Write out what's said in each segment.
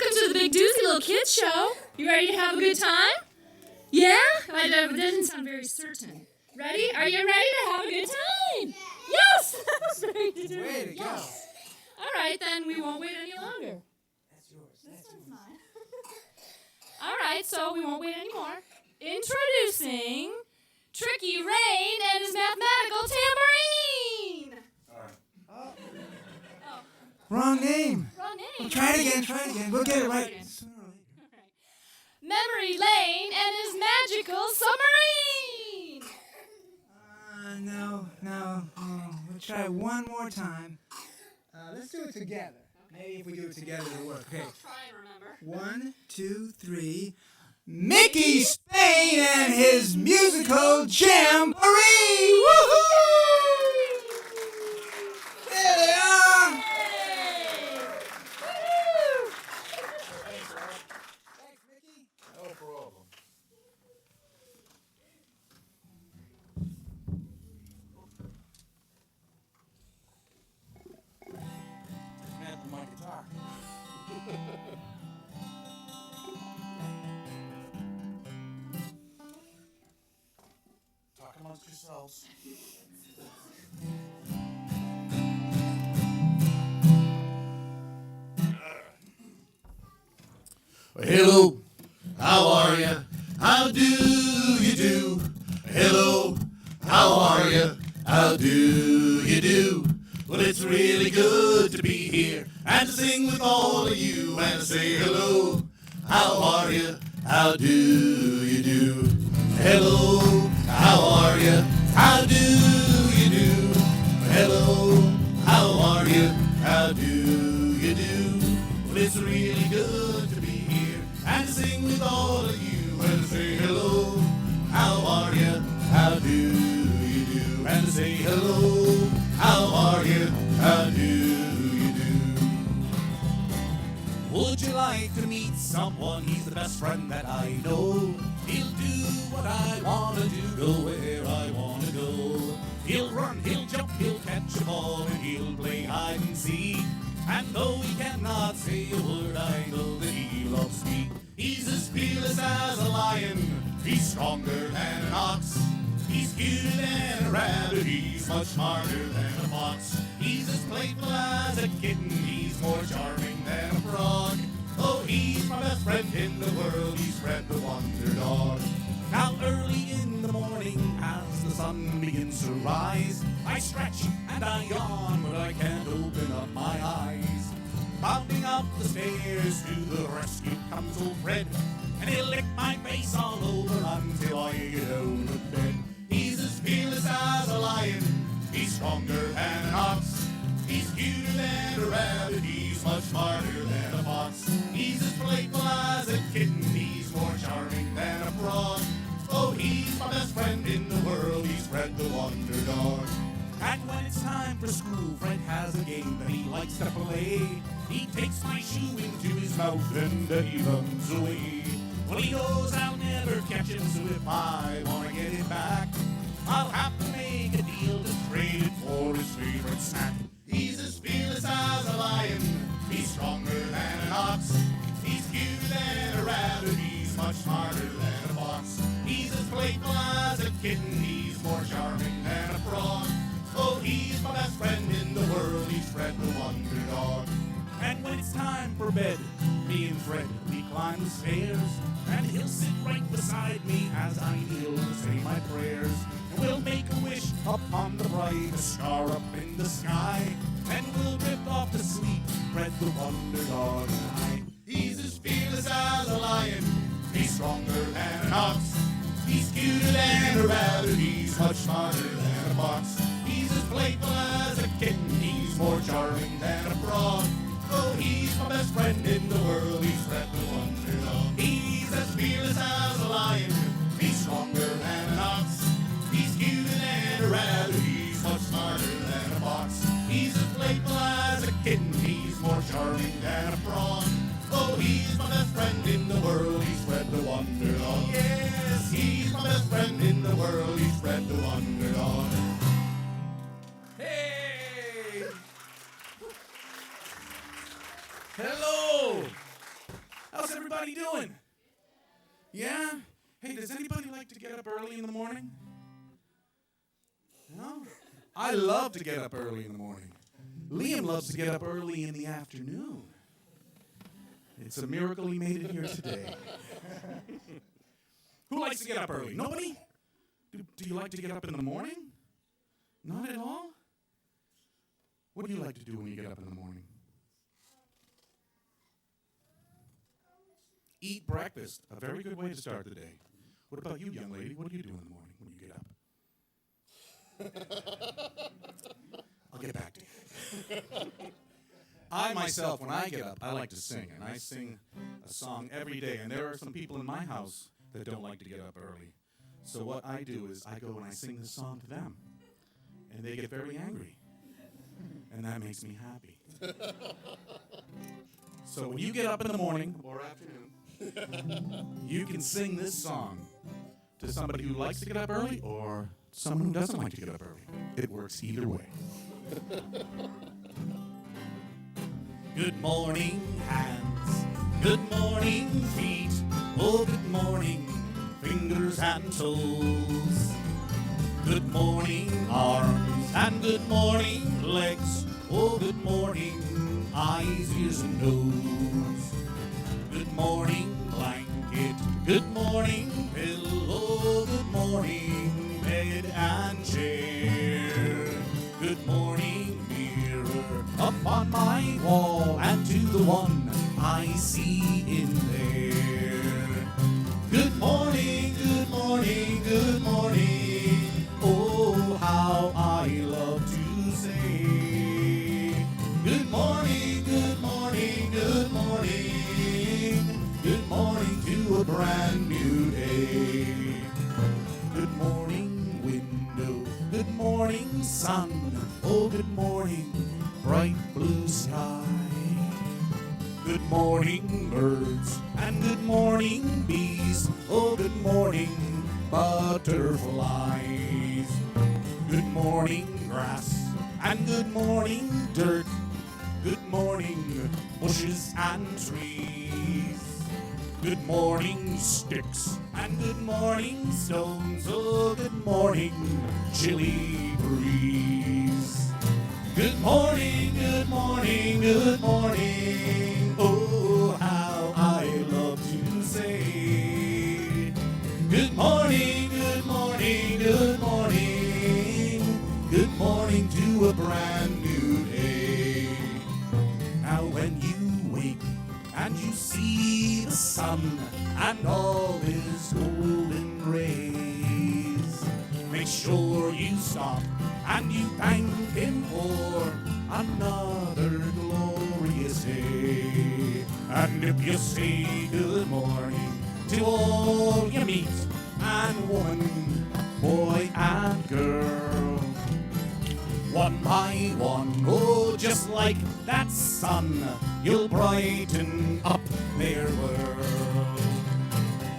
welcome to the Big Doozie Little Kids Show. You ready to have a good time? Yeah? That doesn't sound very certain. Ready? Are you ready to have a good time? Yes! That's ready to do it. Yes. All right, then we won't wait any longer. That's yours. This one's mine. All right, so we won't wait anymore. Introducing Tricky Rain and his mathematical tambourine. Oh. Wrong name. Wrong name. Well, try it again. We'll get it right. Memory Lane and his magical submarine. No. We'll try one more time. Let's do it together. Maybe if we do it together, it'll work. Okay. I'll try and remember. 1, 2, 3. Micky Spain and his musical jamboree. Woohoo! There they are. Yay! Woo! Thanks, Micky. No problem. Man with my guitar. Talk amongst yourselves. Hello, how are you? How do you do? Hello, how are you? How do you do? Well, it's really good to be here and to sing with all of you and to say hello, how are you? How do you do? Hello, how are you? How do you do? Hello, how are you? How do you do? Well, it's really good to be here and to sing with all of you and to say hello, how are you? How do you do? And to say hello, how are you? How do you do? Would you like to meet someone? He's the best friend that I know. He'll do what I want to do, go where I want to go. He'll run, he'll jump, he'll catch a ball, and he'll play hide and seek. And though he cannot say a word, I know that he loves me. He's as fearless as a lion, he's stronger than an ox. He's cuter than a rabbit, he's much smarter than a fox. He's as playful as a kitten, he's more charming than a frog. Oh, he's my best friend in the world, he's Fred the Wonder Dog. Now early in the morning, as the sun begins to rise, I stretch and I yawn, but I can't open up my eyes. Bounding up the stairs to the rescue comes old Fred, and he'll lick my face all over until I get out of bed. He's as fearless as a lion, he's stronger than an ox. He's cuter than a rabbit, he's much smarter than a fox. He's as playful as a kitten, he's more charming than a frog. Oh, he's my best friend in the world, he's Fred the Wonder Dog. And when it's time for school, Fred has a game that he likes to play. He takes my shoe into his mouth and then he runs away. Well, he knows I'll never catch him, so if I want to get him back, I'll have to make a deal to trade it for his favorite snack. He's as fearless as a lion, he's stronger than an ox. He's cuter than a rabbit, he's much smarter than a fox. He's as playful as a kitten, he's more charming than a frog. Oh, he's my best friend in the world, he's Fred the Wonder Dog. And when it's time for bed, me and Fred, we climb the stairs, and he'll sit right beside me as I kneel to say my prayers. And we'll make a wish upon the brightest star up in the sky, and we'll drift off to sleep, Fred the Wonder Dog and I. He's as fearless as a lion, he's stronger than an ox. He's cuter than a rabbit, he's much smarter than a fox. He's as playful as a kitten, he's more charming than a frog. Oh, he's my best friend in the world, he's Fred the Wonder Dog. He's as fearless as a lion, he's stronger than an ox. He's cuter than a rabbit, he's much smarter than a fox. He's as playful as a kitten, he's more charming than a frog. Oh, he's my best friend in the world, he's Fred the Wonder Dog. Yes, he's my best friend in the world, he's Fred the Wonder Dog. Hey! Hello! everybody doing? Yeah? Hey, does anybody like to get up early in the morning? No? I love to get up early in the morning. Liam loves to get up early in the afternoon. It's a miracle he made it here today. Who likes to get up early? Nobody? Do you like to get up in the morning? Not at all? What do you like to do when you get up in the morning? Eat breakfast. A very good way to start the day. What about you, young lady? What do you do in the morning when you get up? I'll get back to you. I myself, when I get up, I like to sing. And I sing a song every day. And there are some people in my house that don't like to get up early. So what I do is I go and I sing this song to them. And they get very angry. And that makes me happy. So when you get up in the morning or afternoon, you can sing this song to somebody who likes to get up early or someone who doesn't like to get up early. It works either way. Good morning, hands. Good morning, feet. Oh, good morning, fingers and toes. Good morning, arms. And good morning, legs. Oh, good morning, eyes, ears, and nose. Good morning, blanket. Good morning, pillow. Good morning, bed and chair. Good morning, mirror up on my wall, and to the one I see in there. Good morning, good morning, good morning. Oh, how I love to say good morning, good morning, good morning. Good morning to a brand new day. Good morning, window. Good morning, sun. Oh, good morning, bright blue sky. Good morning, birds, and good morning, bees. Oh, good morning, butterflies. Good morning, grass, and good morning, dirt. Good morning, bushes and trees. Good morning, sticks, and good morning, stones. Oh, good morning, chilly breeze. Good morning, good morning, good morning. Oh, how I love to say good morning, good morning, good morning. Good morning to a brand new day. Now when you wake and you see the sun and all his golden rays, make sure you stop and you thank him for another glorious day. And if you say good morning to all you meet, man, woman, boy and girl, one by one, oh, just like that sun, you'll brighten up their world.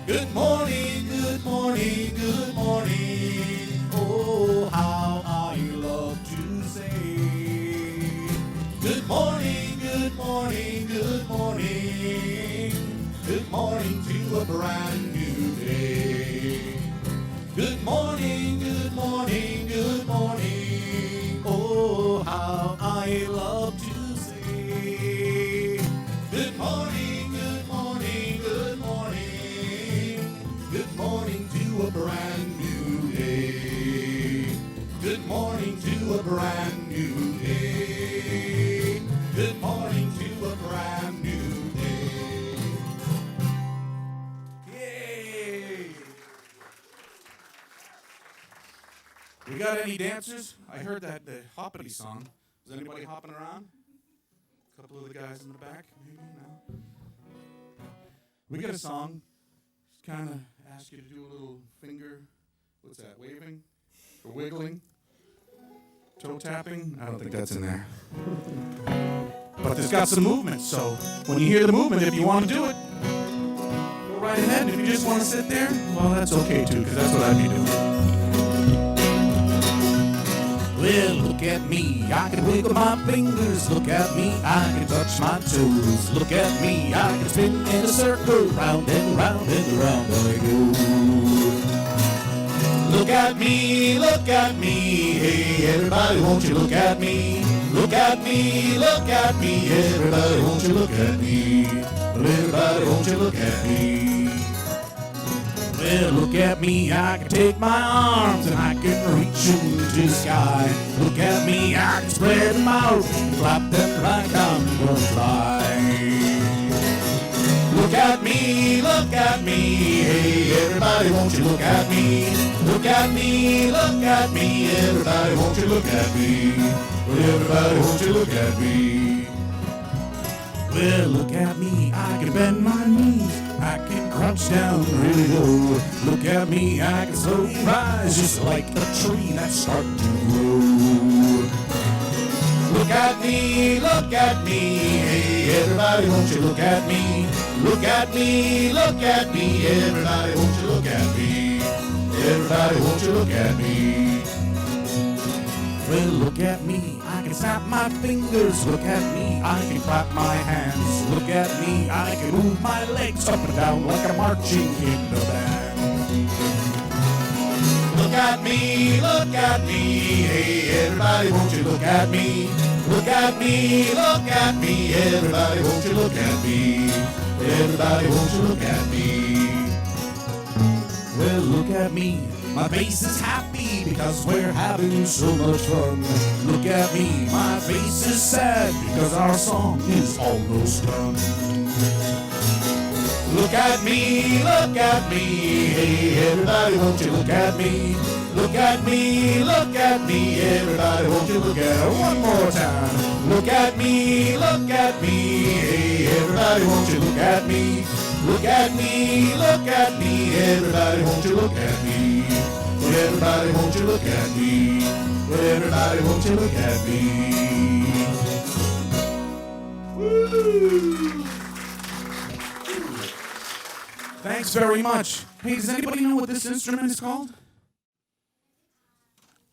Good morning, good morning, good morning. Oh, how I love to say good morning, good morning, good morning. Good morning to a brand new day. Good morning, good morning, good morning. Oh, how I love to say good morning, good morning, good morning. Good morning to a brand new day. Good morning to a brand new day. Good morning to a brand new day. Yay! We got any dancers? I heard that the hoppity song. Is anybody hopping around? A couple of the guys in the back, maybe? No? We got a song. Just kind of ask you to do a little finger, what's that, waving? Or wiggling? Toe tapping? I don't think that's in there. But there's got some movement, so when you hear the movement, if you want to do it, go right ahead. And if you just want to sit there, well, that's okay too, because that's what I'd be doing. Well, look at me, I can wiggle my fingers. Look at me, I can touch my toes. Look at me, I can spin in a circle. Round and round and round I go. Look at me, hey everybody, won't you look at me? Look at me, everybody, won't you look at me? Well, everybody, won't you look at me? Well, look at me, I can take my arms and I can reach into the sky. Look at me, I can spread them out and flap them like I'm gonna fly. Look at me, hey everybody, won't you look at me? Look at me, everybody, won't you look at me? Well, everybody, won't you look at me? Well, look at me, I can bend my knees, I can crouch down really low. Look at me, I can slowly rise just like a tree that's starting to grow. Look at me, hey everybody, won't you look at me? Look at me, everybody, won't you look at me? Everybody, won't you look at me? Well, look at me, I can snap my fingers. Look at me, I can clap my hands. Look at me, I can move my legs up and down like I'm marching in the band. Look at me, hey everybody, won't you look at me? Look at me, everybody, won't you look at me? Everybody, won't you look at me? Well, look at me, my face is happy because we're having so much fun. Look at me, my face is sad because our song is almost done. Look at me, hey everybody, won't you look at me? Look at me, everybody, won't you look at me? One more time. Look at me, hey everybody, won't you look at me? Look at me, everybody, won't you look at me? Well, everybody, won't you look at me? Well, everybody, won't you look at me? Woo! Thanks very much. Hey, does anybody know what this instrument is called?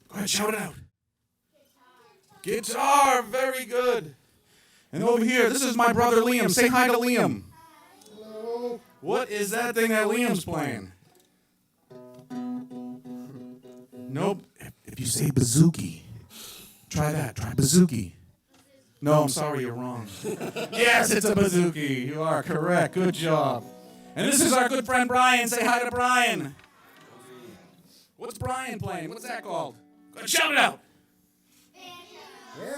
Go ahead, shout it out. Guitar, very good. And over here, this is my brother Liam. Say hi to Liam. Hello. What is that thing that Liam's playing? Nope. If you say bouzouki, try that. Try bouzouki. No, I'm sorry, you're wrong. Yes, it's a bouzouki. You are correct. Good job. And this is our good friend Brian. Say hi to Brian. What's Brian playing? What's that called? Go ahead, shout it out.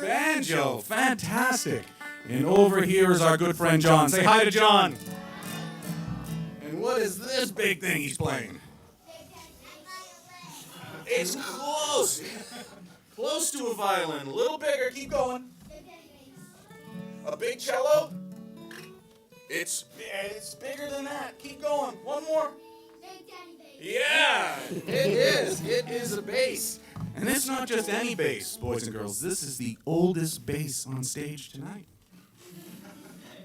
Banjo. Fantastic. And over here is our good friend John. Say hi to John. And what is this big thing he's playing? It's close. Close to a violin. A little bigger. Keep going. A big cello? It's bigger than that. Keep going. One more. Yeah, it is. It is a bass. And it's not just any bass, boys and girls. This is the oldest bass on stage tonight.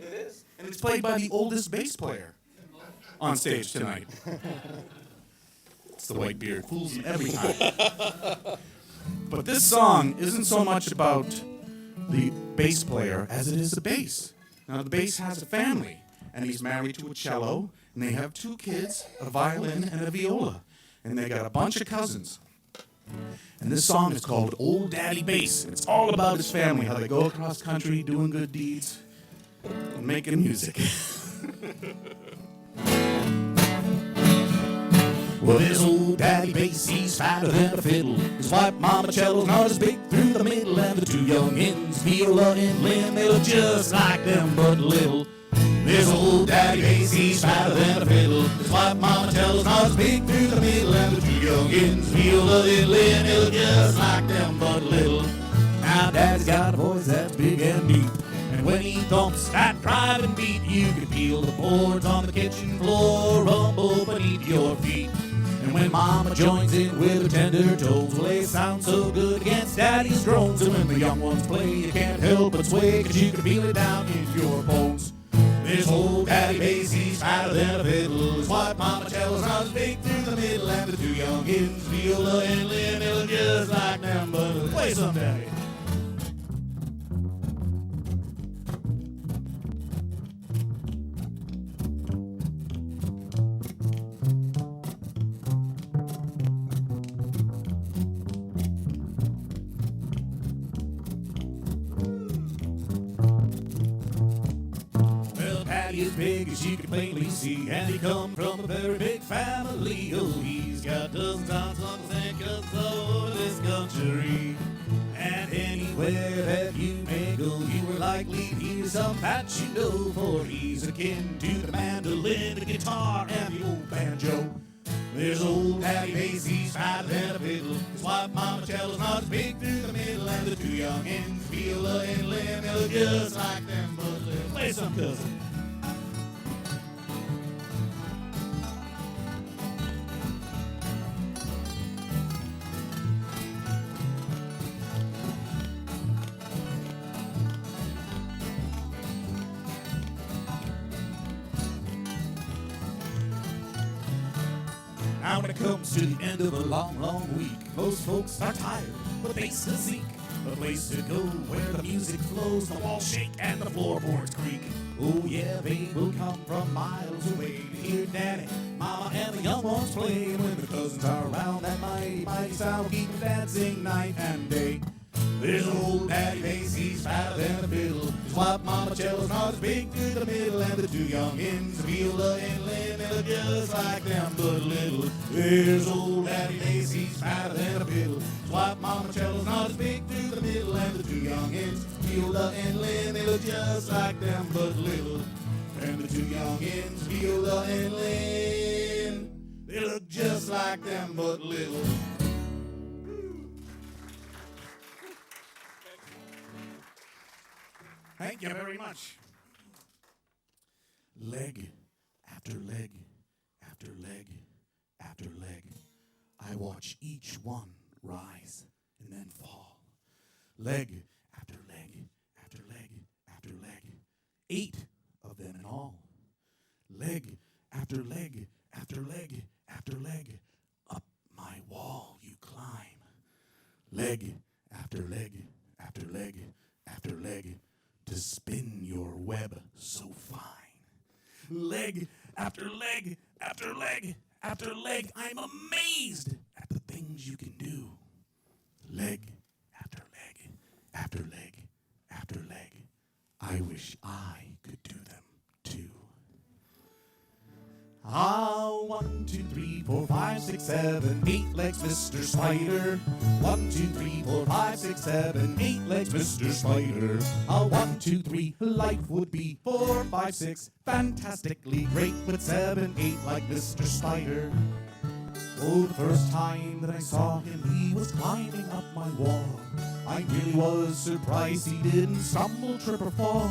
It is. And it's played by the oldest bass player on stage tonight. It's the white beard. Fools him every time. But this song isn't so much about the bass player as it is the bass. Now, the bass has a family, and he's married to a cello, and they have 2 kids, a violin and a viola, and they got a bunch of cousins. And this song is called Old Daddy Bass. It's all about his family, how they go across country doing good deeds and making music. Well, this old daddy bass, he's fatter than a fiddle. His white mama cello's not as big through the middle. And the 2 young ends, Viola and Lynn, they look just like them but little. This old daddy bass, he's fatter than a fiddle. His white mama cello's not as big through the middle. And the 2 young ends, Viola and Lynn, they look just like them but little. Now daddy's got a voice that's big and deep, and when he thumps that driving beat, you can feel the boards on the kitchen floor rumble beneath your feet. And when mama joins in with her tender tones, well, they sound so good against daddy's drones. And when the young ones play, you can't help but sway, 'cause you can feel it down in your bones. This old daddy bass, he's fatter than a fiddle. His white mama cello's not as big through the middle. And the 2 young kids, Viola and Lynn, they look just like them, but Play some, Daddy. Well, Daddy is big as you can plainly see, and he come from a very big family. Oh, he's got dozens of uncles and cousins all over this country. And anywhere that you may go, you are likely to hear some that you know, for he's akin to the mandolin, the guitar, and the old banjo. There's old Daddy Bass, he's fatter than a fiddle. His wife, Mama Cello's not as big through the middle, and the two young ends, Viola and Lynn, they look just like them, but let's play some, cousin. Now when it comes to the end of a long, long week, most folks are tired, but they still seek a place to go where the music flows, the walls shake, and the floorboards creak. Oh yeah, they will come from miles away to hear Daddy, Mama, and the young ones play. And when the cousins are around, that mighty, mighty sound will keep them dancing night and day. There's old Daddy Bass, he's fatter than a fiddle. His wife, Mama Cello's not as big through the middle, and the two young ends, Viola and Lynn, they look just like them, but little. There's old Daddy Bass, he's fatter than a fiddle. His wife, Mama Cello's not as big through the middle, and the two young ends, Viola and Lynn, they look just like them, but little. And the two young ends, Viola and Lynn, they look just like them, but little. Thank you very much. Leg after leg after leg after leg, I watch each one rise and then fall. Leg after leg after leg after leg, 8 of them in all. Leg after leg after leg after leg, up my wall you climb. Leg after leg after leg after leg, to spin your web so fine. Leg after leg after leg after leg, I'm amazed at the things you can do. Leg after leg after leg after leg, I wish I could do them too. Ah, 1, 2, 3, 4, 5, 6, 7, 8 legs, Mr. Spider. 1, 2, 3, 4, 5, 6, 7, 8 legs, Mr. Spider. Ah, 1, 2, 3, life would be 4, 5, 6, fantastically great, but 7, 8 like Mr. Spider. Oh, the first time that I saw him, he was climbing up my wall. I really was surprised he didn't stumble, trip, or fall.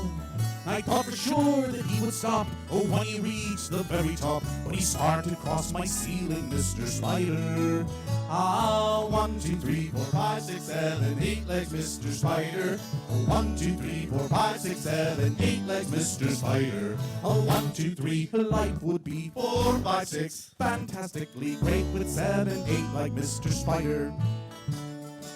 I thought for sure that he would stop, oh, when he reached the very top. But he started to cross my ceiling, Mr. Spider. Ah, 1, 2, 3, 4, 5, 6, 7, 8 legs, Mr. Spider. Oh, 1, 2, 3, 4, 5, 6, 7, 8 legs, Mr. Spider. Oh, 1, 2, 3, life would be 4, 5, 6, fantastically great, with 7, 8 like Mr. Spider.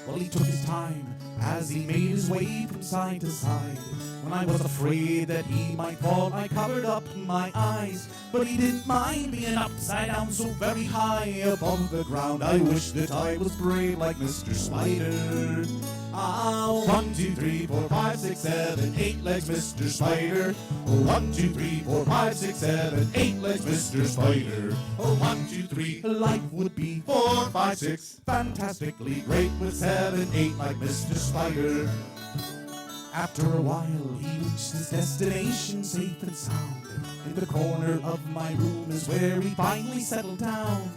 Well, he took his time as he made his way from side to side. When I was afraid that he might fall, I covered up my eyes. But he didn't mind being upside down so very high above the ground. I wish that I was brave like Mr. Spider. Ah, 1, 2, 3, 4, 5, 6, 7, 8 legs, Mr. Spider. Oh, 1, 2, 3, 4, 5, 6, 7, 8 legs, Mr. Spider. Oh, 1, 2, 3, life would be 4, 5, 6, fantastically great, with 7, 8 like Mr. Spider. After a while, he reached his destination safe and sound. In the corner of my room is where he finally settled down.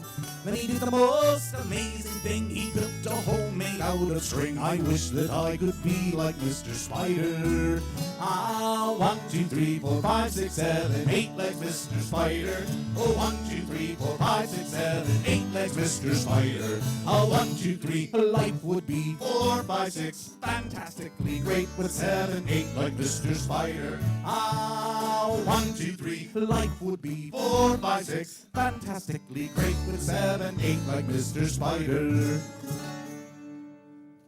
Then he did the most amazing thing. He built a home made out of string. I wish that I could be like Mr. Spider. Ah, 1, 2, 3, 4, 5, 6, 7, 8 legs, Mr. Spider. Oh, 1, 2, 3, 4, 5, 6, 7, 8 legs, Mr. Spider. Ah, 1, 2, 3, life would be 4, 5, 6, fantastically great, with 7, 8 like Mr. Spider. Ah, 1, 2, 3, life would be 4, 5, 6, fantastically great, with 7, 8 like Mr. Spider.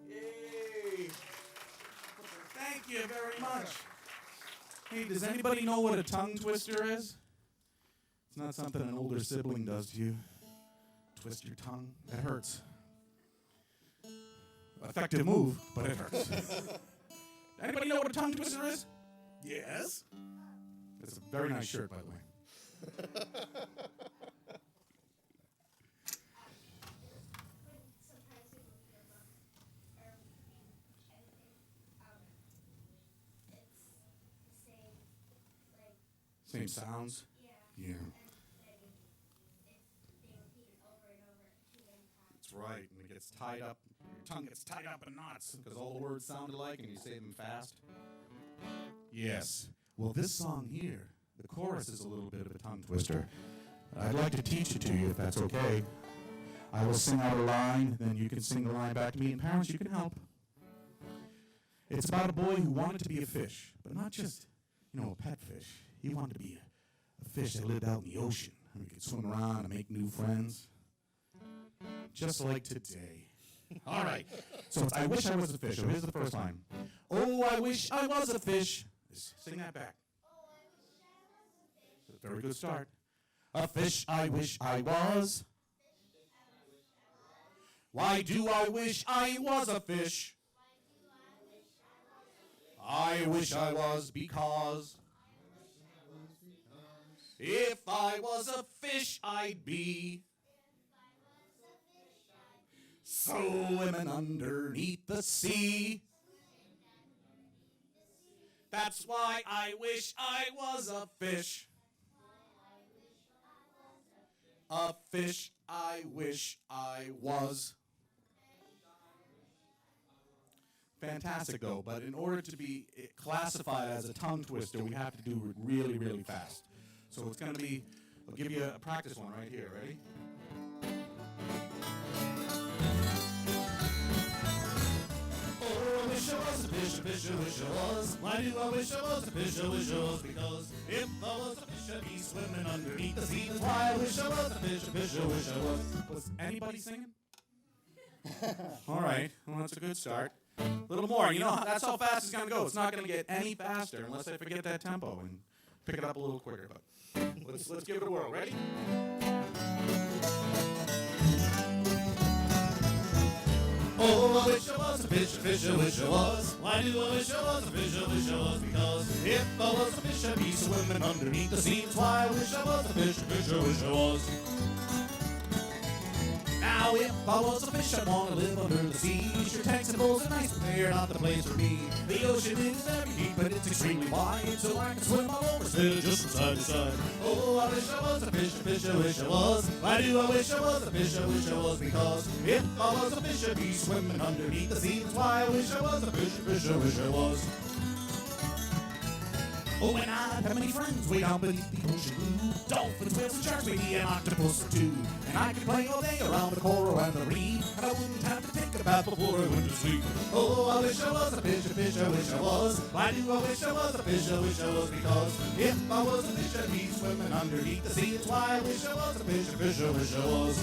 Yay. Hey, does anybody know what a tongue twister is? It's not something an older sibling does to you. Twist your tongue. That hurts. Effective move, but it hurts. Anybody know what a tongue twister is? Yes. It's a very nice shirt, by the way. Same sounds? Yeah. That's right, and it gets tied up. Your tongue gets tied up in knots because all the words sound alike and you say them fast. Yes. Well, this song here, the chorus is a little bit of a tongue twister. I'd like to teach it to you if that's okay. I will sing out a line, then you can sing the line back to me, and parents, you can help. It's about a boy who wanted to be a fish, but not just, a pet fish. He wanted to be a fish that lived out in the ocean, who could swim around and make new friends. Just like today. All right. So it's I wish I was a fish. So here's the first line. Oh, I wish I was a fish. Sing that back. It's a very good start. A fish I wish I was. Why do I wish I was a fish? I wish I was because if I was a fish I'd be swimming underneath the sea. That's why I wish I was a fish. A fish I wish I was. Fantastic, though, but in order to be classified as a tongue twister, we have to do it really, really fast. So it's going to be, I'll give you a practice one right here. Ready? Oh, I wish I was a fish, I wish I was. Why do I wish I was a fish, I wish I was? Because if I was a fish, I'd be swimming underneath the sea. That's why I wish I was a fish, I wish I was. Was anybody singing? All right, well, that's a good start. A little more. That's how fast it's going to go. It's not going to get any faster unless I forget that tempo and pick it up a little quicker. But let's give it a whirl. Ready? Oh, I wish I was a fish, I wish I was. Why do I wish I was a fish, I wish I was? Because if I was a fish, I'd be swimming underneath the sea. That's why I wish I was a fish, I wish I was. Now if I was a fish, I'd want to live under the sea. Sure, tanks and bowls are nice, but they're not the place for me. The ocean is very deep, but it's extremely wide, so I can swim all over still, just from side to side. Oh, I wish I was a fish, I wish I was. Why do I wish I was a fish, I wish I was? Because if I was a fish, I'd be swimming underneath the sea. That's why I wish I was a fish, I wish I was. Oh, and I'd have many friends way down beneath the ocean blue. Dolphins, whales, and sharks, maybe an octopus or two. And I could play all day around the coral and the reef, and I wouldn't have to take a bath before I went to sleep. Oh, I wish I was a fish, I wish I was. Why do I wish I was a fish, I wish I was? Because if I was a fish, I'd be swimming underneath the sea. That's why I wish I was a fish, I wish I was.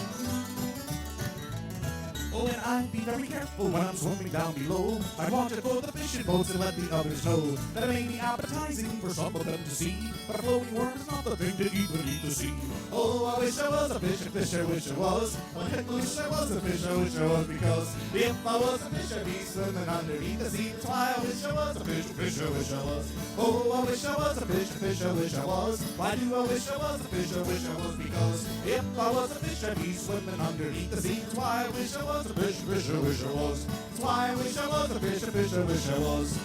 Oh, and I'd be very careful when I'm swimming down below. I'd watch it for the fishing boats and let the others know that it may be appetizing for some of them to see, but a floating worm is not the thing to eat beneath the sea. Oh, I wish I was a fish, I wish I was. I wish I was a fish, I wish I was. Because if I was a fish, I'd be swimming underneath the sea. That's why I wish I was a fish, I wish I was. Oh, I wish I was a fish, I wish I was. Why do I wish I was a fish, I wish I was? Because if I was a fish, I'd be swimming underneath the sea. That's why I wish I was a fish, I wish I was. That's why I wish I was a fish, I wish I was.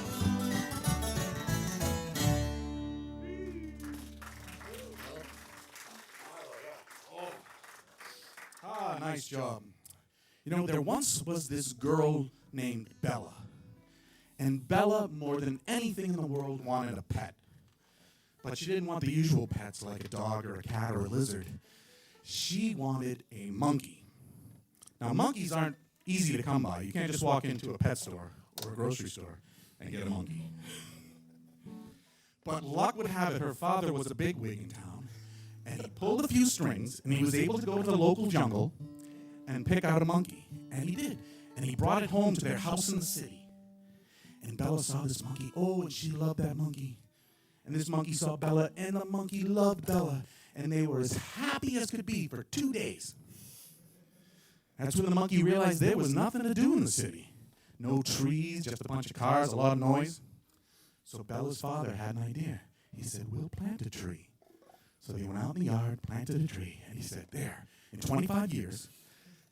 Nice job. There once was this girl named Bella. And Bella, more than anything in the world, wanted a pet. But she didn't want the usual pets like a dog or a cat or a lizard. She wanted a monkey. Now, monkeys aren't easy to come by. You can't just walk into a pet store or a grocery store and get a monkey. But luck would have it, her father was a bigwig in town, and he pulled a few strings, and he was able to go to the local jungle and pick out a monkey. And he did. And he brought it home to their house in the city. And Bella saw this monkey. Oh, and she loved that monkey. And this monkey saw Bella, and the monkey loved Bella. And they were as happy as could be for 2 days. That's when the monkey realized there was nothing to do in the city. No trees, just a bunch of cars, a lot of noise. So Bella's father had an idea. He said, we'll plant a tree. So they went out in the yard, planted a tree, and he said, there, in 25 years,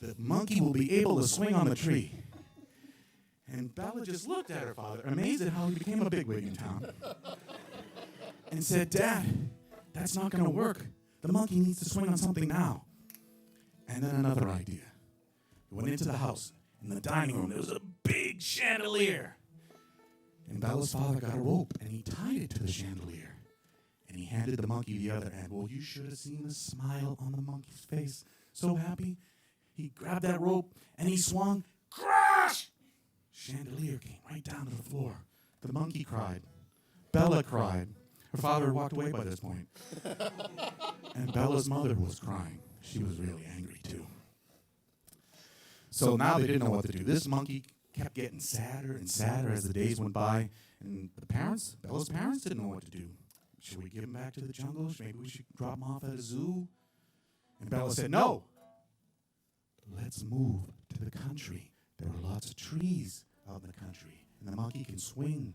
the monkey will be able to swing on the tree. And Bella just looked at her father, amazed at how he became a bigwig in town, and said, Dad, that's not going to work. The monkey needs to swing on something now. And then another idea. He went into the house. In the dining room, there was a big chandelier. And Bella's father got a rope, and he tied it to the chandelier. And he handed the monkey the other end. Well, you should have seen the smile on the monkey's face. So happy. He grabbed that rope, and he swung. Crash! Chandelier came right down to the floor. The monkey cried. Bella cried. Her father had walked away by this point. And Bella's mother was crying. She was really angry, too. So now they didn't know what to do. This monkey kept getting sadder and sadder as the days went by. And the parents, Bella's parents, didn't know what to do. Should we give him back to the jungle? Maybe we should drop him off at a zoo? And Bella said, no. Let's move to the country. There are lots of trees out in the country. And the monkey can swing.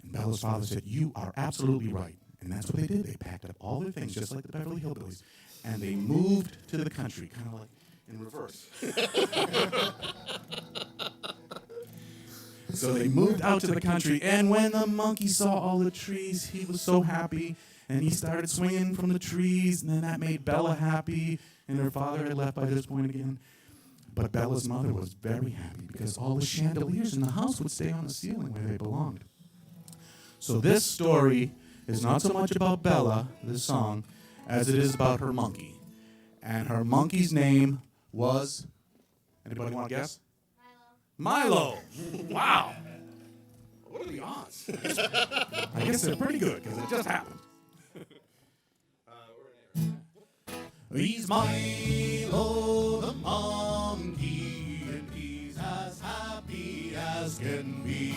And Bella's father said, you are absolutely right. And that's what they did. They packed up all their things, just like the Beverly Hillbillies. And they moved to the country, kind of like in reverse. So they moved out to the country, and when the monkey saw all the trees, he was so happy, and he started swinging from the trees, and then that made Bella happy, and her father had left by this point again. But Bella's mother was very happy because all the chandeliers in the house would stay on the ceiling where they belonged. So this story is not so much about Bella, this song, as it is about her monkey. And her monkey's name was, anybody want to guess? Milo. Wow. What are the odds? I guess they're pretty good because it just happened. He's Milo the monkey, and he's as happy as can be.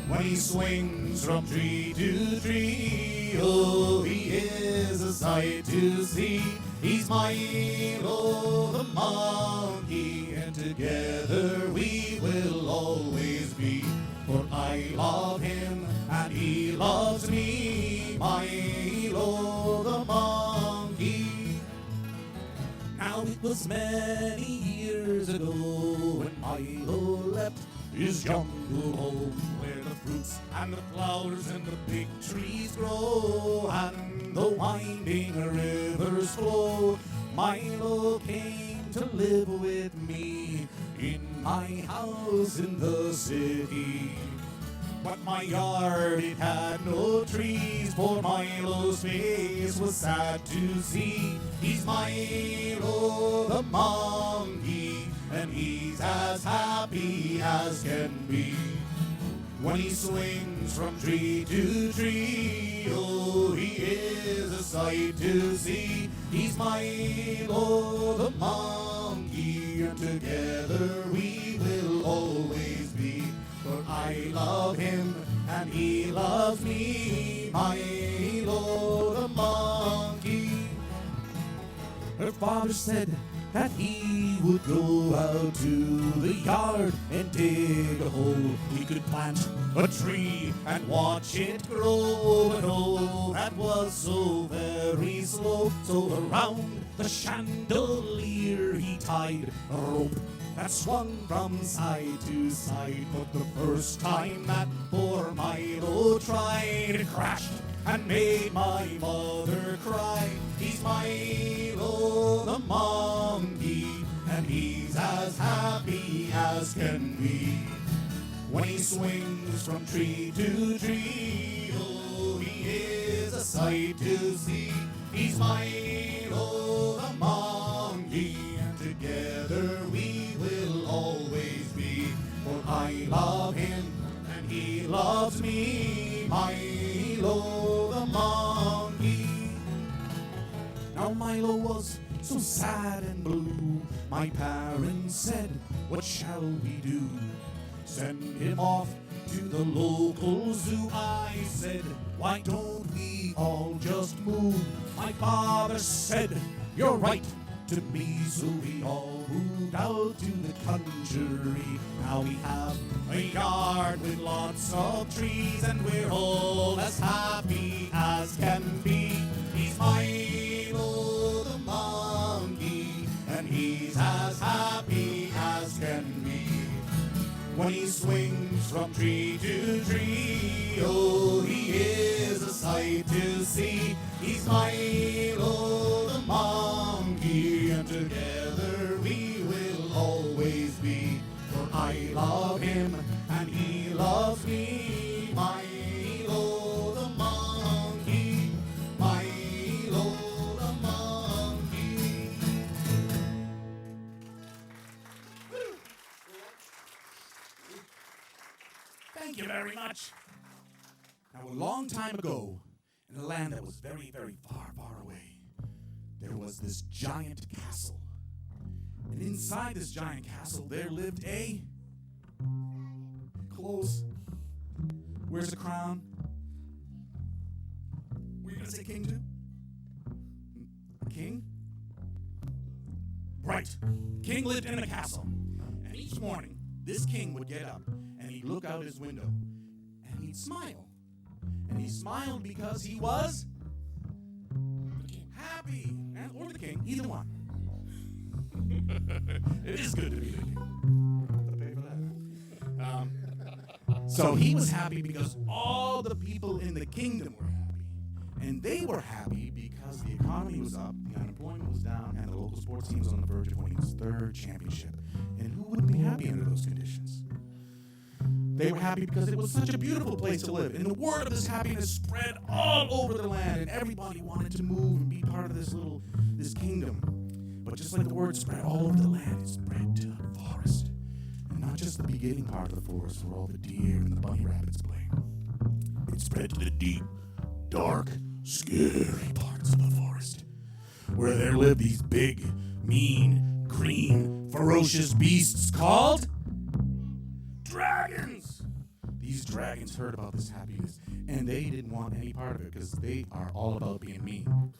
When he swings from tree to tree, oh, he is a sight to see. He's Milo the monkey, and together we will always be. For I love him, and he loves me, Milo the monkey. Now it was many years ago when Milo left his jungle home, where the fruits and the flowers and the big trees grow, and the winding rivers flow. Milo came to live with me in my house in the city. But my yard, it had no trees, for Milo's face was sad to see. He's Milo the monkey, and he's as happy as can be. When he swings from tree to tree, oh, he is a sight to see. He's Milo the monkey, and together we will always be. For I love him, and he loves me, Milo the monkey. Her father said that he would go out to the yard and dig a hole. He could plant a tree and watch it grow, but oh, that was so very slow. So around the chandelier he tied a rope that swung from side to side. But the first time that poor Milo tried, it crashed and made my mother cry. He's Milo the monkey, and he's as happy as can be. When he swings from tree to tree, oh, he is a sight to see. He's Milo the monkey, and together we will always be. For I love him, and he loves me, Milo the monkey. Now Milo was so sad and blue. My parents said, what shall we do? Send him off to the local zoo. I said, why don't we all just move? My father said, you're right to me, so we all moved out to the country. Now we have a yard with lots of trees, and we're all as happy as can be. He's Milo the monkey, and he's as happy as can be. When he swings from tree to tree, oh, he is a sight to see. He's Milo the monkey, and together we will always be. For I love him, and he loves me. Milo the monkey, Milo the monkey. Thank you very much. Now, a long time ago, in a land that was very, very far, far away, there was this giant castle. And inside this giant castle, there lived a... Close. Where's the crown? Were you going to say king too? A king? Right. King lived in a castle. And each morning, this king would get up and he'd look out his window and he'd smile. And he smiled because he was happy. Or the king, either one. It is good to be the king. I'll pay for that. So he was happy because all the people in the kingdom were happy. And they were happy because the economy was up, the unemployment was down, and the local sports team was on the verge of winning its third championship. And who wouldn't be happy under those conditions? They were happy because it was such a beautiful place to live. And the word of this happiness spread all over the land, and everybody wanted to move and be part of this kingdom. But just like the word spread all over the land, it spread to the forest. And not just the beginning part of the forest where all the deer and the bunny rabbits play. It spread to the deep, dark, scary parts of the forest, where there lived these big, mean, green, ferocious beasts called dragons. These dragons heard about this happiness, and they didn't want any part of it because they are all about being mean.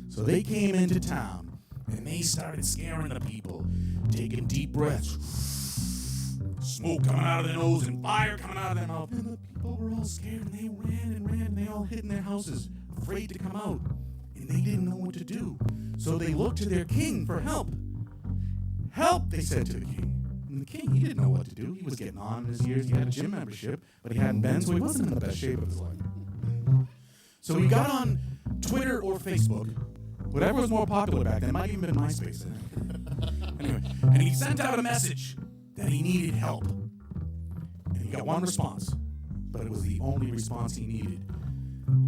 So they came into town, and they started scaring the people, taking deep breaths, smoke coming out of their nose and fire coming out of their mouth. And the people were all scared, and they ran and ran, and they all hid in their houses, afraid to come out, and they didn't know what to do. So they looked to their king for help. Help, they said to the king. And the king, he didn't know what to do. He was getting on in his years. He had a gym membership, but he hadn't been, so he wasn't in the best shape of his life. So he got on Twitter or Facebook, whatever was more popular back then. It might even been MySpace. Anyway, and he sent out a message that he needed help. And he got one response, but it was the only response he needed.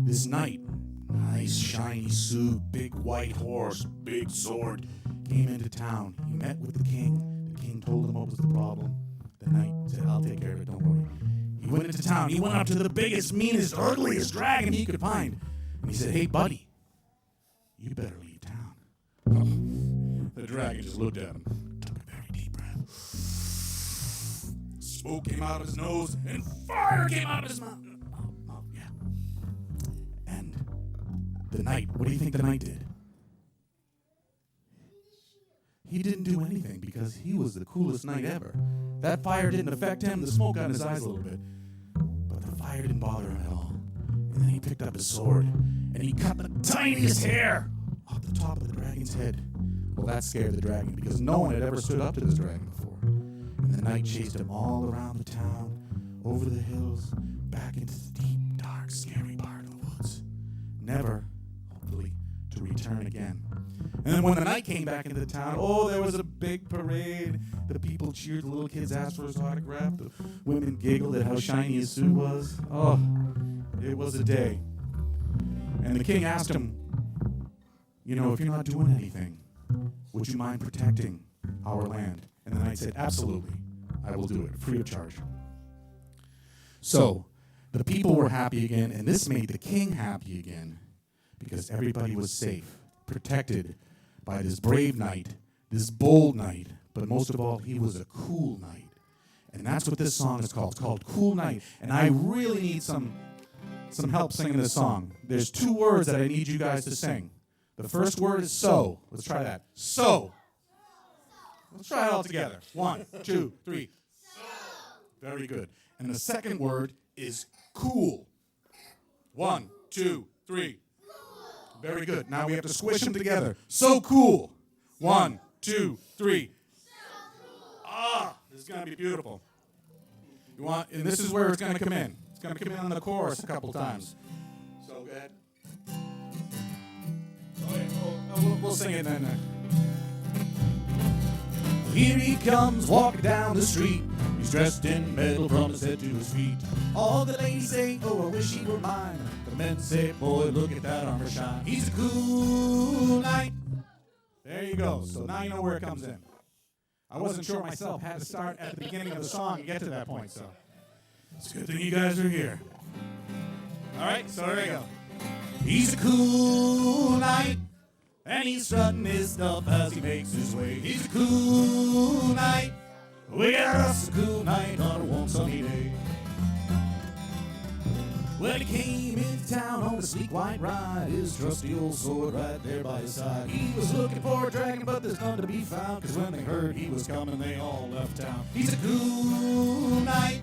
This knight, nice shiny suit, big white horse, big sword, came into town. He met with the king. The king told him what was the problem. The knight said, I'll take care of it, don't worry. He went into town. He went up to the biggest, meanest, ugliest dragon he could find. And he said, hey, buddy, you better leave town. The dragon just looked at him, took a very deep breath. Smoke came out of his nose, and fire came out of his mouth. Yeah. And the knight, what do you think the knight did? He didn't do anything because he was the coolest knight ever. That fire didn't affect him. The smoke got in his eyes a little bit. But the fire didn't bother him at all. And then he picked up his sword, and he cut the tiniest hair off the top of the dragon's head. Well, that scared the dragon because no one had ever stood up to this dragon before. And the knight chased him all around the town, over the hills, back into the deep, dark, scary part of the woods. Never, hopefully, to return again. And then when the knight came back into the town, oh, there was a big parade. The people cheered, the little kids asked for his autograph, the women giggled at how shiny his suit was. Oh, it was a day. And the king asked him, you know, if you're not doing anything, would you mind protecting our land? And the knight said, absolutely, I will do it, free of charge. So, the people were happy again, and this made the king happy again, because everybody was safe, protected by this brave knight, this bold knight, but most of all, he was a cool knight. And that's what this song is called. It's called Cool Night. And I really need some help singing this song. There's 2 words that I need you guys to sing. The first word is so. Let's try that. So. Let's try it all together. 1, 2, 3. So. Very good. And the second word is cool. 1, 2, 3. Very good. Now we have to squish them together. So cool. 1, 2, 3. Ah, this is going to be beautiful. And this is where it's going to come in. It's going to come in on the chorus a couple times. So go ahead. We'll sing it then. Here he comes walking down the street. He's dressed in metal from his head to his feet. All the ladies say, oh, I wish he were mine. The men say, boy, look at that armor shine. He's a cool night. There you go. So now you know where it comes in. I wasn't sure myself. Had to start at the beginning of the song and get to that point. So it's a good thing you guys are here. All right, so there you go. He's a cool night. And he's strutting his stuff as he makes his way. He's a cool night. We got us a cool night on a warm sunny day. When he came into town on a sleek white ride, his trusty old sword right there by his side. He was looking for a dragon, but there's none to be found, cause when they heard he was coming, they all left town. He's a cool night.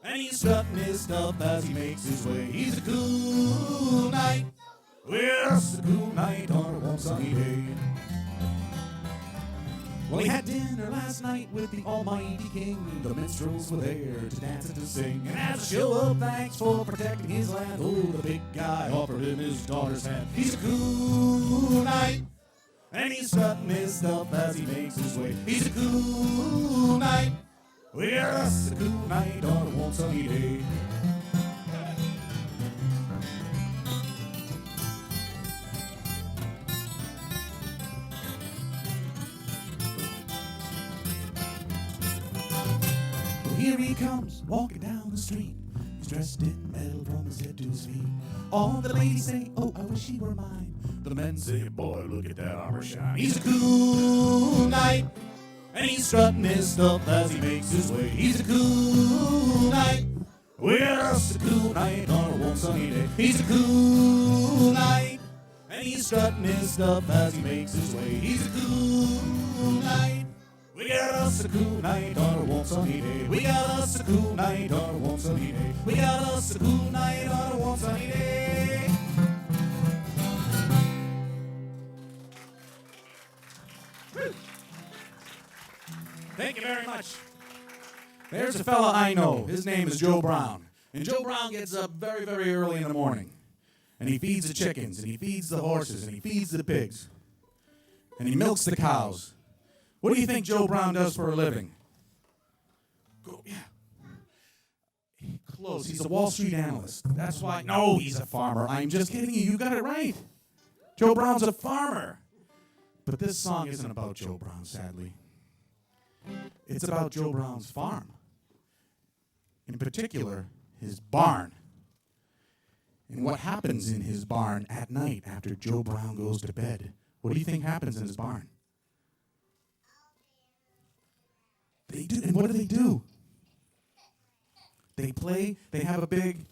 And he's strutting his stuff as he makes his way. He's a cool night. We're just a cool night on a warm sunny day. Well, he had dinner last night with the almighty king. The minstrels were there to dance and to sing. And as a show of thanks for protecting his land, oh, the big guy offered him his daughter's hand. He's a cool night. And he's strutting his stuff as he makes his way. He's a cool night. We're just a cool night on a warm sunny day. Here he comes, walking down the street. He's dressed in metal from his head to his feet. All the ladies say, oh, I wish he were mine. The men say, boy, look at that armor shine. He's a cool night. And he's strutting his stuff as he makes his way. He's a cool night. We're just a cool night on a warm sunny day. He's a cool night. And he's strutting his stuff as he makes his way. He's a cool night. We got us a cool night on a warm sunny day. We got us a cool night on a warm sunny day. We got us a cool night on a warm sunny day. Woo. Thank you very much. There's a fella I know. His name is Joe Brown. And Joe Brown gets up very, very early in the morning. And he feeds the chickens, and he feeds the horses, and he feeds the pigs. And he milks the cows. What do you think Joe Brown does for a living? Close. He's a Wall Street analyst. That's why. No, he's a farmer. I'm just kidding you. You got it right. Joe Brown's a farmer. But this song isn't about Joe Brown, sadly. It's about Joe Brown's farm. In particular, his barn. And what happens in his barn at night after Joe Brown goes to bed. What do you think happens in his barn? They do, and what do? They play, they have a big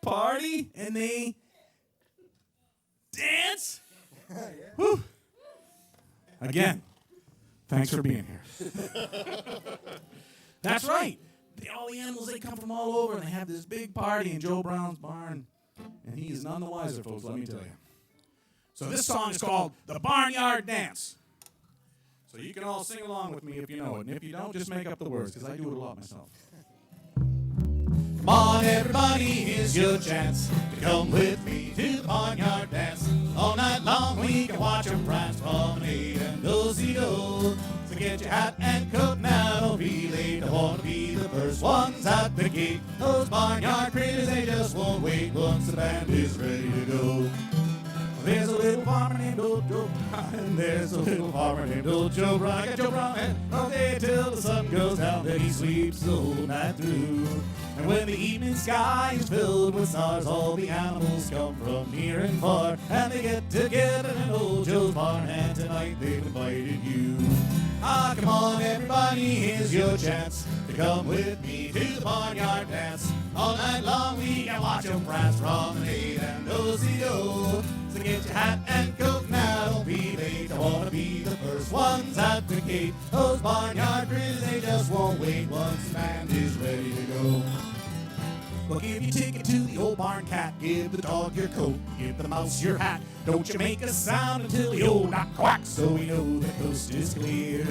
party, and they dance. Woo. Again, thanks for being here. That's right. All the animals, they come from all over, and they have this big party in Joe Brown's barn. And he is none the wiser, folks, let me tell you. So this song is called The Barnyard Dance. So you can all sing along with me if you know it. And if you don't, just make up the words, because I do it a lot myself. Come on, everybody, here's your chance to come with me to the barnyard dance. All night long we can watch them prance, promenade and Doozie-do. So get your hat and coat now, don't be late. I want to be the first ones at the gate. Those barnyard critters, they just won't wait once the band is ready to go. There's a little farmer named old Joe Brown, and there's a little farmer named old Joe Brown. I got Joe Brown, and all day till the sun goes down, then he sleeps the whole night through. And when the evening sky is filled with stars, all the animals come from near and far, and they get together in old Joe's barn, and tonight they've invited you. Ah, come on, everybody, everybody, here's your chance to come with me to the barnyard dance. All night long we can watch them prance, promenade and Doozie-o. So get your hat and coat now, don't be late. I wanna be the first ones at the gate. Those barnyard critters, they just won't wait once the band is ready to go. Well, give your ticket to the old barn cat, give the dog your coat, give the mouse your hat. Don't you make a sound until the old knock quacks, so we know the coast is clear.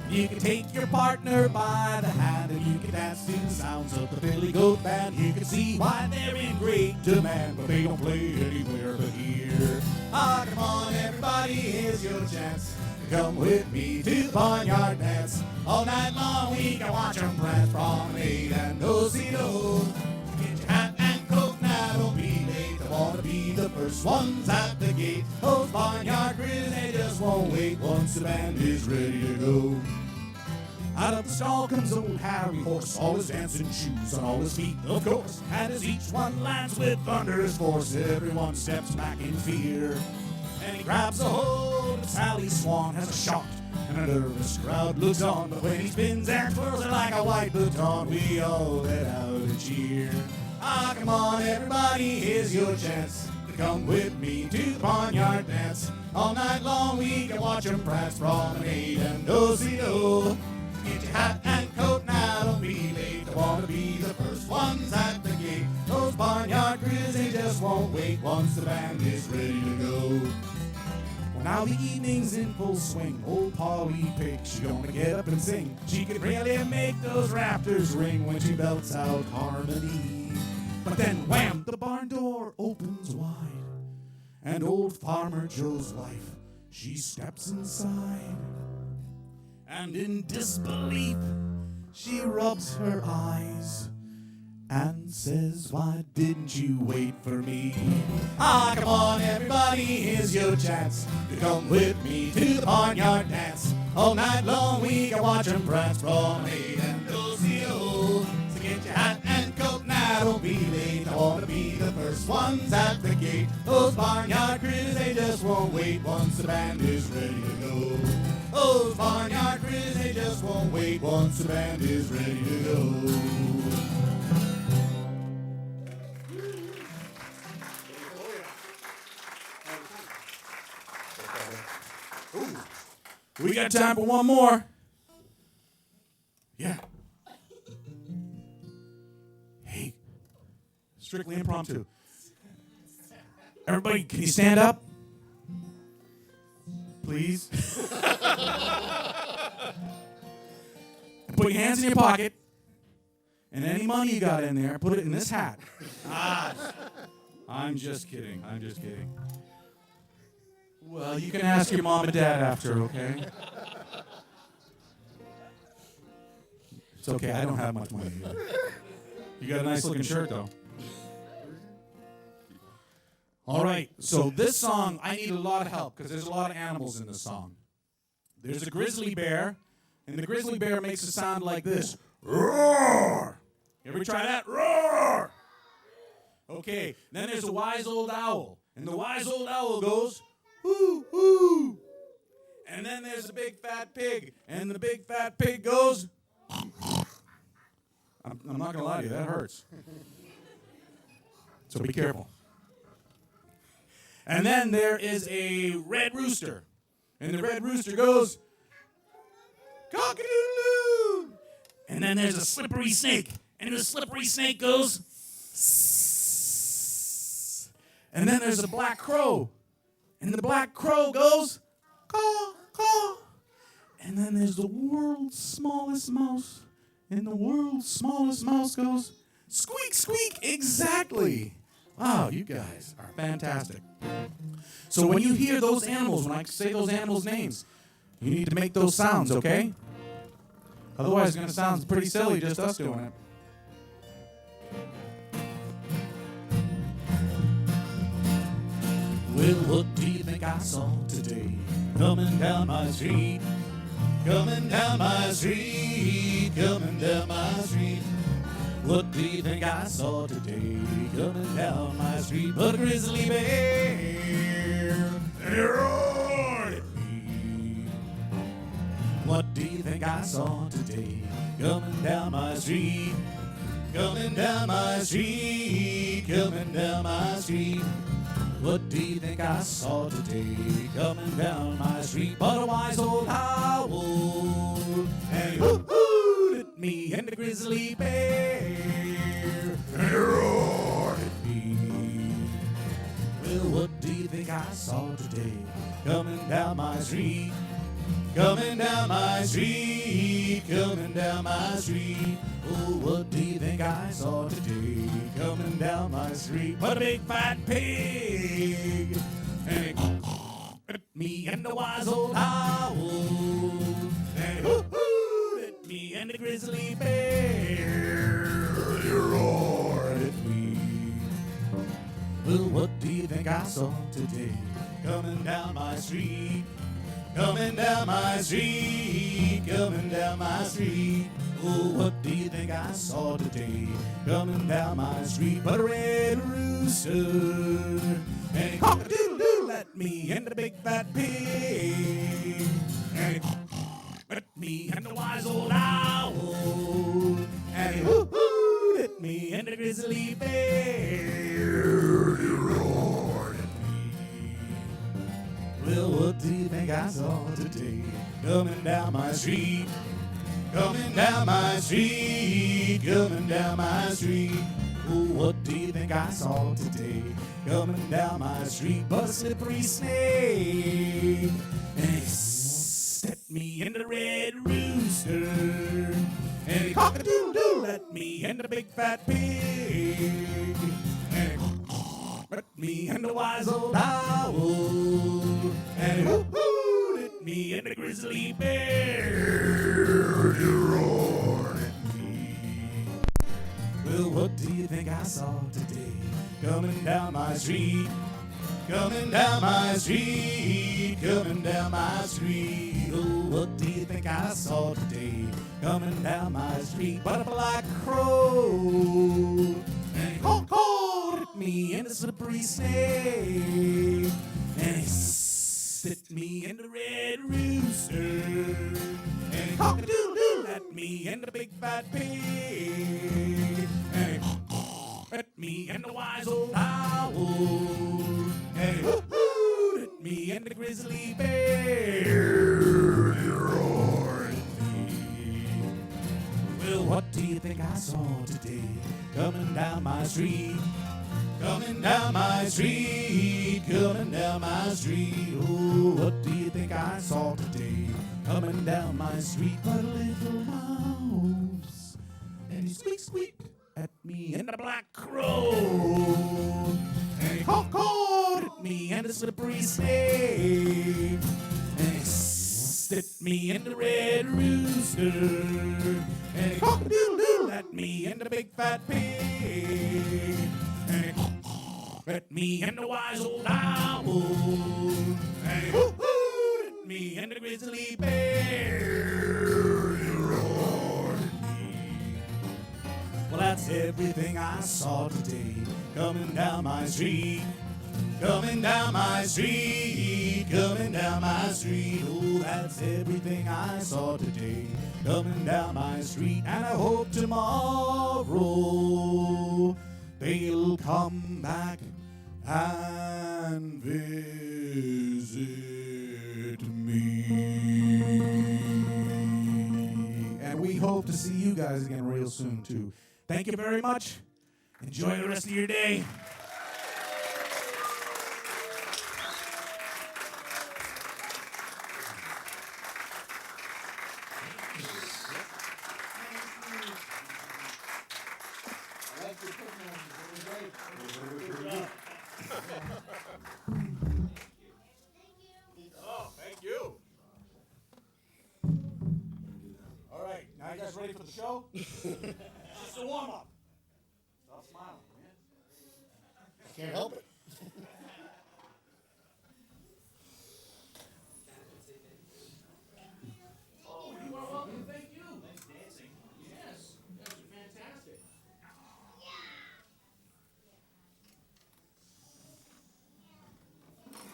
You can take your partner by the hand and you can dance to the sounds of the Billy Goat Band. You can see why they're in great demand, but they don't play anywhere but here. Ah, come on everybody, here's your chance to come with me to the barnyard dance. All night long we can watch them prance, promenade and Doozie-o. Get your hat and coat now, don't be late. I wanna be the first ones at the gate. Those barnyard critters, they just won't wait once the band is ready to go. Out of the stall comes old Harry Horse, all his dancing shoes on all his feet, of course. And as each one lands with thunderous force, everyone steps back in fear. And he grabs a hold of Sally Swan, has a shot, and a nervous crowd looks on. But when he spins and twirls it like a white baton, we all let out a cheer. Ah, come on everybody, here's your chance to come with me to the barnyard dance. All night long we can watch them prance, promenade and Doozie-o. Get your hat and coat now, don't be late. I wanna be the first ones at the gate. Those barnyard critters, they just won't wait once the band is ready to go. Well, now the evening's in full swing. Old Polly Pig, she gonna get up and sing. She can really make those rafters ring when she belts out harmony. But then wham, the barn door opens wide, and old Farmer Joe's wife, she steps inside. And in disbelief, she rubs her eyes and says, why didn't you wait for me? Ah, come on everybody, here's your chance to come with me to the barnyard dance. All night long we can watch them prance, promenade and Doozie-o. So get your hat and coat now, don't be late. I wanna be the first ones at the gate. Those barnyard critters, they just won't wait once the band is ready to go. Those barnyard critters, they just won't wait once the band is ready to go. Ooh. We got time for one more. Yeah. Hey, strictly impromptu. Everybody, can you stand up? Please. And put your hands in your pocket, and any money you got in there, put it in this hat. Ah, I'm just kidding. I'm just kidding. Well, you can ask your mom and dad after, okay? It's okay. I don't have much money either. You got a nice looking shirt, though. All right, so this song, I need a lot of help because there's a lot of animals in this song. There's a grizzly bear, and the grizzly bear makes a sound like this. Roar! You ever try that? Roar! Okay, then there's a wise old owl, and the wise old owl goes, hoo, hoo. And then there's a big fat pig, and the big fat pig goes, I'm not going to lie to you, that hurts. So be careful. And then there is a red rooster. And the red rooster goes, cock-a-doodle-doo. And then there's a slippery snake. And the slippery snake goes, sss. And then there's a black crow. And the black crow goes, caw, caw. And then there's the world's smallest mouse. And the world's smallest mouse goes, squeak, squeak. Exactly. Wow, you guys are fantastic. So when you hear those animals, when I say those animals' names, you need to make those sounds, okay? Otherwise, it's going to sound pretty silly just us doing it. Well, what do you think I saw today? Coming down my street, coming down my street, coming down my street. What do you think I saw today? Coming down my street, but a grizzly bear, and he roared at me. What do you think I saw today? Coming down my street, coming down my street, coming down my street. What do you think I saw today? Coming down my street, but a wise old owl, and he hoo-hooed at me and the grizzly bear, and he roared at me. Well, what do you think I saw today? Coming down my street, coming down my street, coming down my street. Oh, what do you think I saw today? Coming down my street, but a big fat pig, and he at me and the wise old owl, and he hoo-hooed at me and the grizzly bear, he roared at me. Well, what do you think I saw today? Coming down my street, coming down my street, coming down my street. Oh, what do you think I saw today? Coming down my street, but a red rooster, and he cock-a-doodle-doo at me and the big fat pig, and he at me and the wise old owl, and he hoo-hooed at me and the grizzly bear, he roared at me. Well, what do you think I saw today? Coming down my street, coming down my street, coming down my street. Oh, what do you think I saw today? Coming down my street, but a slippery snake, and he set me in the red rooster, and he cock-a-doodle-doo at me and the big fat pig, and he at me and the wise old owl, and he hoo-hooed at me and the grizzly bear, he roared at me. Well, what do you think I saw today? Coming down my street, coming down my street, coming down my street. Oh, what do you think I saw today? Coming down my street, but a black crow, and he called at me and a slippery snake, and he set me in the red rooster, and he cock-a-doodle-doo at me and the big fat pig, and he at me and the wise old owl, and he hoo-hooed at me and the grizzly bear, he roared at me. Well, what do you think I saw today? Coming down my street, coming down my street, coming down my street. Oh, what do you think I saw today? Coming down my street, but a little mouse, and he squeak, squeak at me and a black crow, and he cawed at me and a slippery snake, and he set me in the red rooster, and he cock-a-doodle-doo at me and the big fat pig, and he at me and the wise old owl, and he hoo-hooed at me and the grizzly bear, he roared at me. Well, that's everything I saw today. Coming down my street, coming down my street, coming down my street. Oh, that's everything I saw today. Coming down my street, and I hope tomorrow they'll come back and visit me. And we hope to see you guys again real soon, too. Thank you very much. Enjoy the rest of your day. Oh, thank you. All right, now you guys ready for the show? Just a warm-up. Stop smiling, man. Can't help it. Oh, you are welcome. Thank you. Nice dancing. Yes, you guys are fantastic.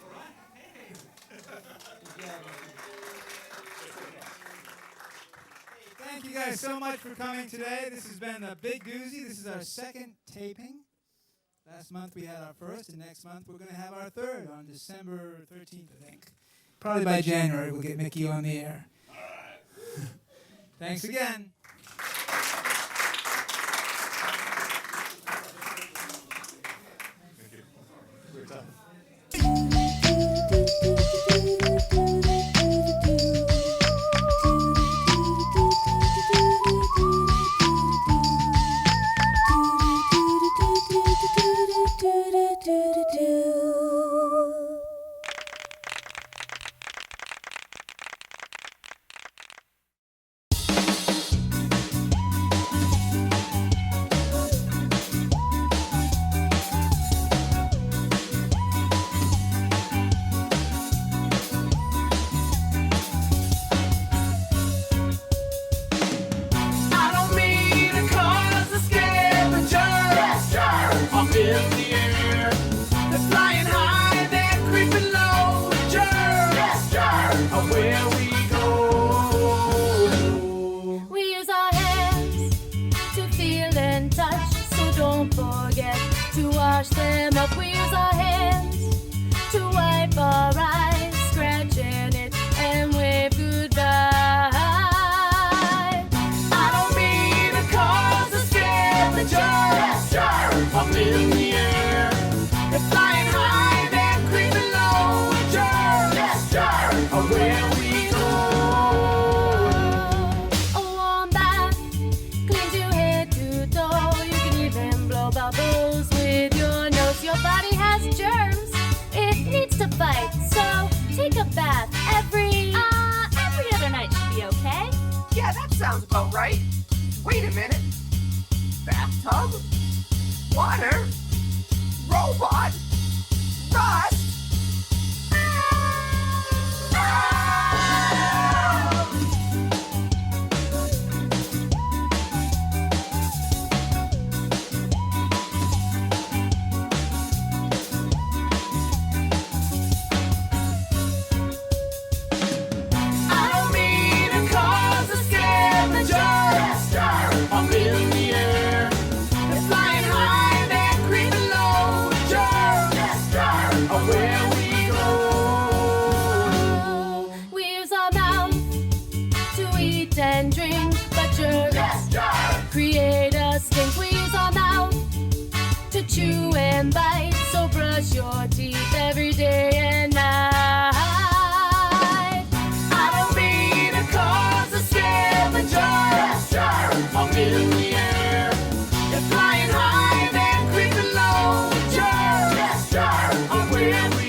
All right. Hey. you guys so much for coming today. This has been the Big Doozie. This is our second taping. Last month we had our first, and next month we're going to have our third on December 13th, I think. Probably by January we'll get Micky on the air. All right. Thanks again. Thank you. Great time. Sounds about right. Wait a minute. Bathtub? Water? Robot? Rust? Chew and bite, so brush your teeth every day and night. I don't mean to cause a scavenger. I'm in the air. They're flying high, they're creeping low. I'm where we